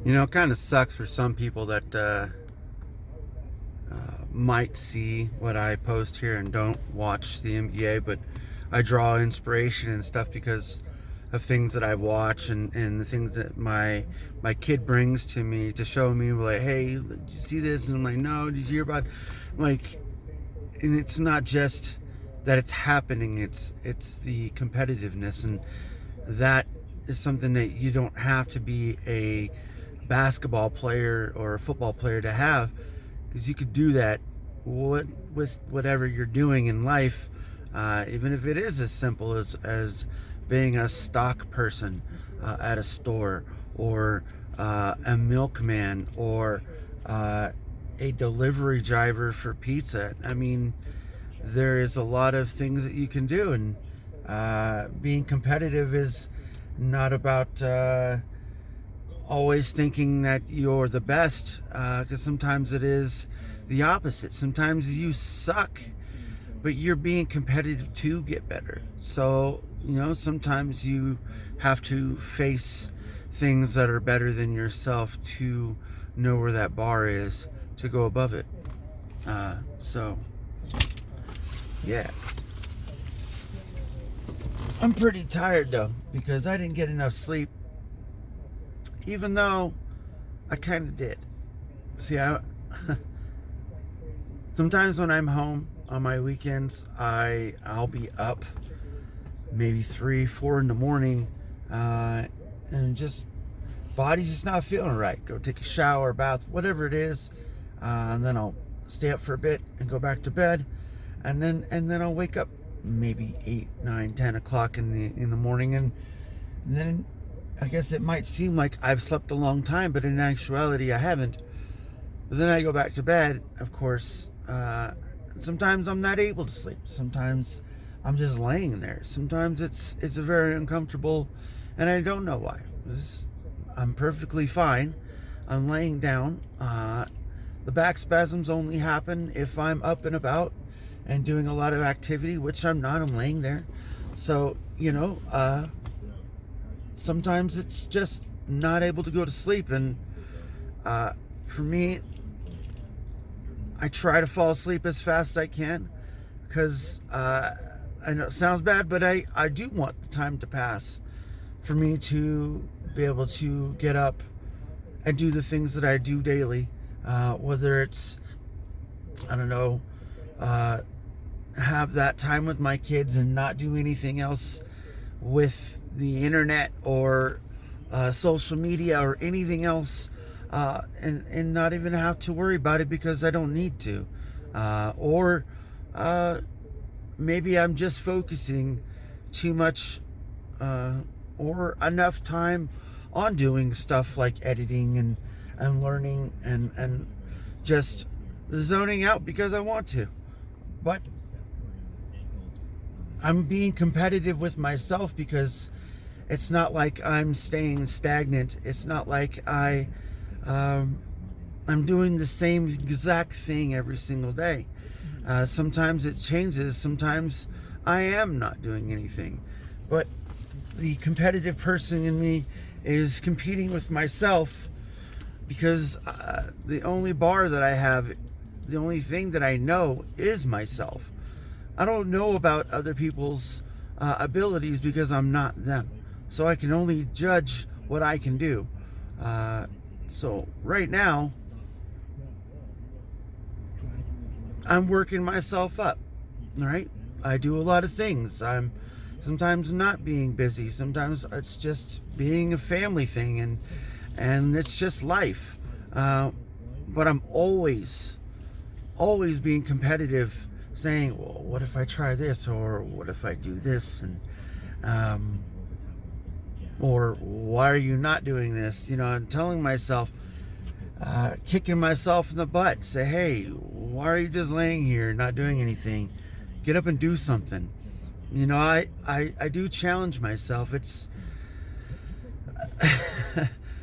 It kind of sucks for some people that might see what I post here and don't watch the NBA, but I draw inspiration and stuff because of things that I've watched and the things that my kid brings to me to show me, like, hey, did you see this? And I'm like, no, did you hear about? Like, and it's not just that it's happening; it's the competitiveness, and that is something that you don't have to be a basketball player or a football player to have, because you could do that with whatever you're doing in life, even if it is as simple as being a stock person at a store, or a milkman, or a delivery driver for pizza. I mean, there is a lot of things that you can do, and being competitive is not about always thinking that you're the best, because sometimes it is the opposite. Sometimes you suck, but you're being competitive to get better. So, sometimes you have to face things that are better than yourself to know where that bar is to go above it. So, yeah. I'm pretty tired though, because I didn't get enough sleep, even though I kind of did. See, sometimes when I'm home on my weekends, I'll be up maybe 3, 4 in the morning, and just body's just not feeling right. Go take a shower, bath, whatever it is, and then I'll stay up for a bit and go back to bed, and then I'll wake up maybe 8, 9, 10 o'clock in the morning, and then I guess it might seem like I've slept a long time, but in actuality I haven't. But then I go back to bed, of course. Sometimes I'm not able to sleep. Sometimes I'm just laying there. Sometimes it's a very uncomfortable, and I don't know why. I'm perfectly fine. I'm laying down. The back spasms only happen if I'm up and about and doing a lot of activity, which I'm not. I'm laying there. So, sometimes it's just not able to go to sleep. And for me, I try to fall asleep as fast as I can, because I know it sounds bad, but I do want the time to pass for me to be able to get up and do the things that I do daily. Whether it's, I don't know, have that time with my kids and not do anything else with the internet or social media or anything else, and not even have to worry about it because I don't need to. Or maybe I'm just focusing too much, or enough time on doing stuff like editing and learning, and just zoning out because I want to. But I'm being competitive with myself, because it's not like I'm staying stagnant. It's not like I'm doing the same exact thing every single day. Sometimes it changes. Sometimes I am not doing anything. But the competitive person in me is competing with myself, because the only bar that I have, the only thing that I know is myself. I don't know about other people's abilities, because I'm not them. So I can only judge what I can do. So right now, I'm working myself up. All right. I do a lot of things. I'm sometimes not being busy. Sometimes it's just being a family thing, and it's just life. But I'm always being competitive, saying, well, what if I try this, or what if I do this, and or why are you not doing this? I'm telling myself, kicking myself in the butt, say, hey, why are you just laying here not doing anything? Get up and do something. I do challenge myself. It's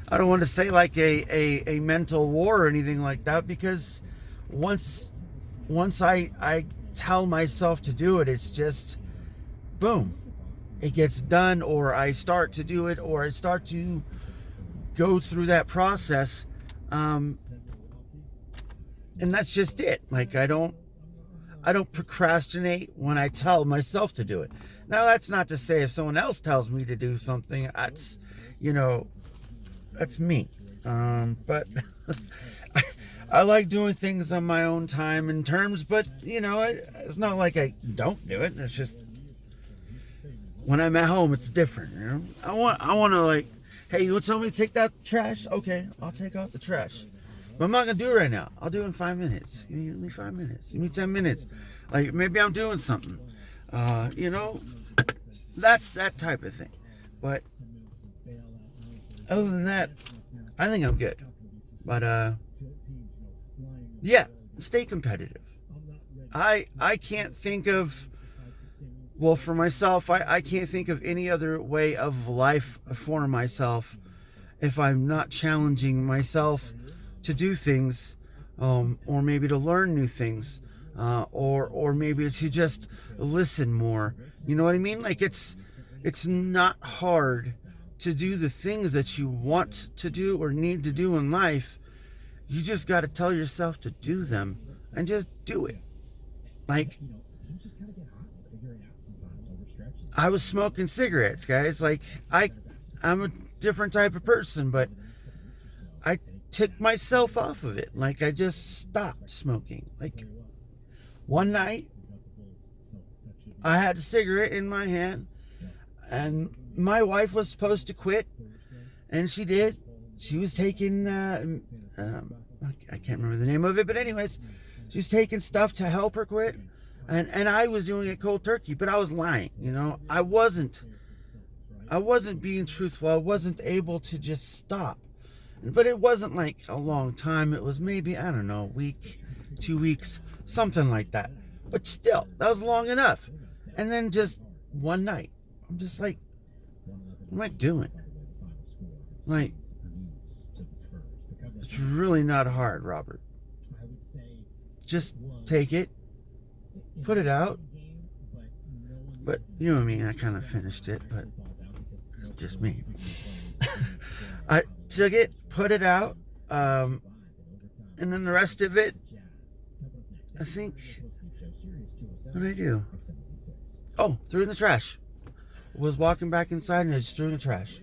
I don't want to say like a mental war or anything like that, because once I tell myself to do it, it's just boom, it gets done, or I start to do it, or I start to go through that process. And that's just it. Like, I don't procrastinate when I tell myself to do it. Now, that's not to say if someone else tells me to do something, that's, that's me. But I like doing things on my own time and terms, but, it's not like I don't do it. It's just, when I'm at home, it's different, I want to, like, hey, you want to tell me to take out the trash? Okay, I'll take out the trash. But I'm not going to do it right now. I'll do it in 5 minutes. Give me 5 minutes. Give me 10 minutes. Like, maybe I'm doing something. That's that type of thing. But other than that, I think I'm good. But, yeah, stay competitive. I can't think of, well, for myself, I can't think of any other way of life for myself if I'm not challenging myself to do things, or maybe to learn new things, or maybe to just listen more. You know what I mean? Like, it's not hard to do the things that you want to do or need to do in life. You just got to tell yourself to do them and just do it. Like, I was smoking cigarettes, guys. Like, I'm a different type of person, but I took myself off of it. Like, I just stopped smoking. Like, one night, I had a cigarette in my hand, and my wife was supposed to quit, and she did. She was taking, I can't remember the name of it, but anyways, she was taking stuff to help her quit, and I was doing it cold turkey, but I was lying, I wasn't being truthful. I wasn't able to just stop. But it wasn't like a long time. It was maybe, I don't know, a week, 2 weeks, something like that. But still, that was long enough. And then just one night, I'm just like, what am I doing? Like, it's really not hard, Robert. Just take it, put it out. But, you know what I mean? I kind of finished it, but it's just me. I took it, put it out, and then the rest of it, I think, what did I do? Oh, threw it in the trash. Was walking back inside and I just threw it in the trash.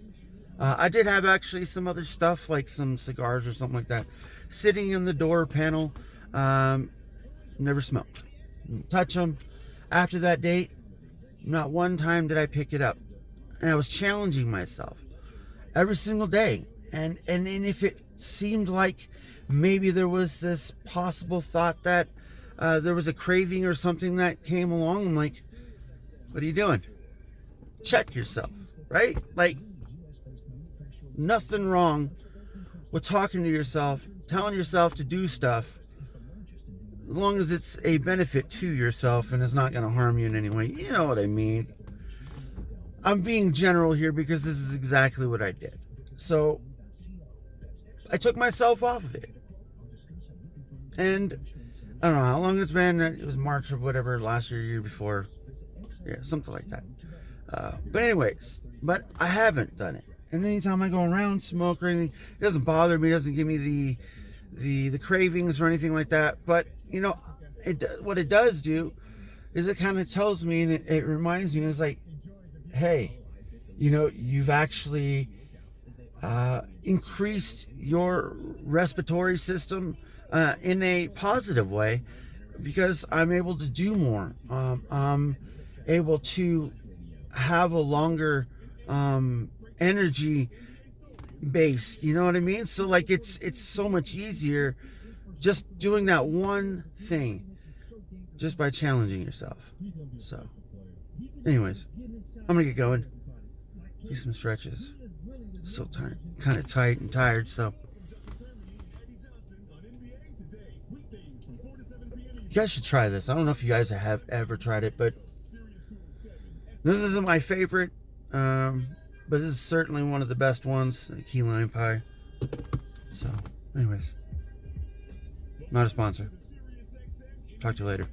I did have actually some other stuff, like some cigars or something like that, sitting in the door panel. Never smoked. Didn't touch them. After that date, not one time did I pick it up. And I was challenging myself every single day. And if it seemed like maybe there was this possible thought that there was a craving or something that came along, I'm like, what are you doing? Check yourself, right? Like, nothing wrong with talking to yourself, telling yourself to do stuff, as long as it's a benefit to yourself and it's not going to harm you in any way. You know what I mean? I'm being general here because this is exactly what I did. So I took myself off of it. And I don't know how long it's been. It was March or whatever, last year before. Yeah, something like that. But anyways, but I haven't done it. And anytime I go around, smoke or anything, it doesn't bother me. It doesn't give me the cravings or anything like that. But, what it does do is it kind of tells me, and it reminds me, it's like, hey, you've actually increased your respiratory system in a positive way, because I'm able to do more. I'm able to have a longer energy base. You know what I mean? So like it's so much easier just doing that one thing, just by challenging yourself. So anyways, I'm gonna get going, do some stretches. Still tired, kind of tight and tired, so you guys should try this. I don't know if you guys have ever tried it, but this isn't my favorite, but this is certainly one of the best ones, key lime pie. So anyways, not a sponsor. Talk to you later.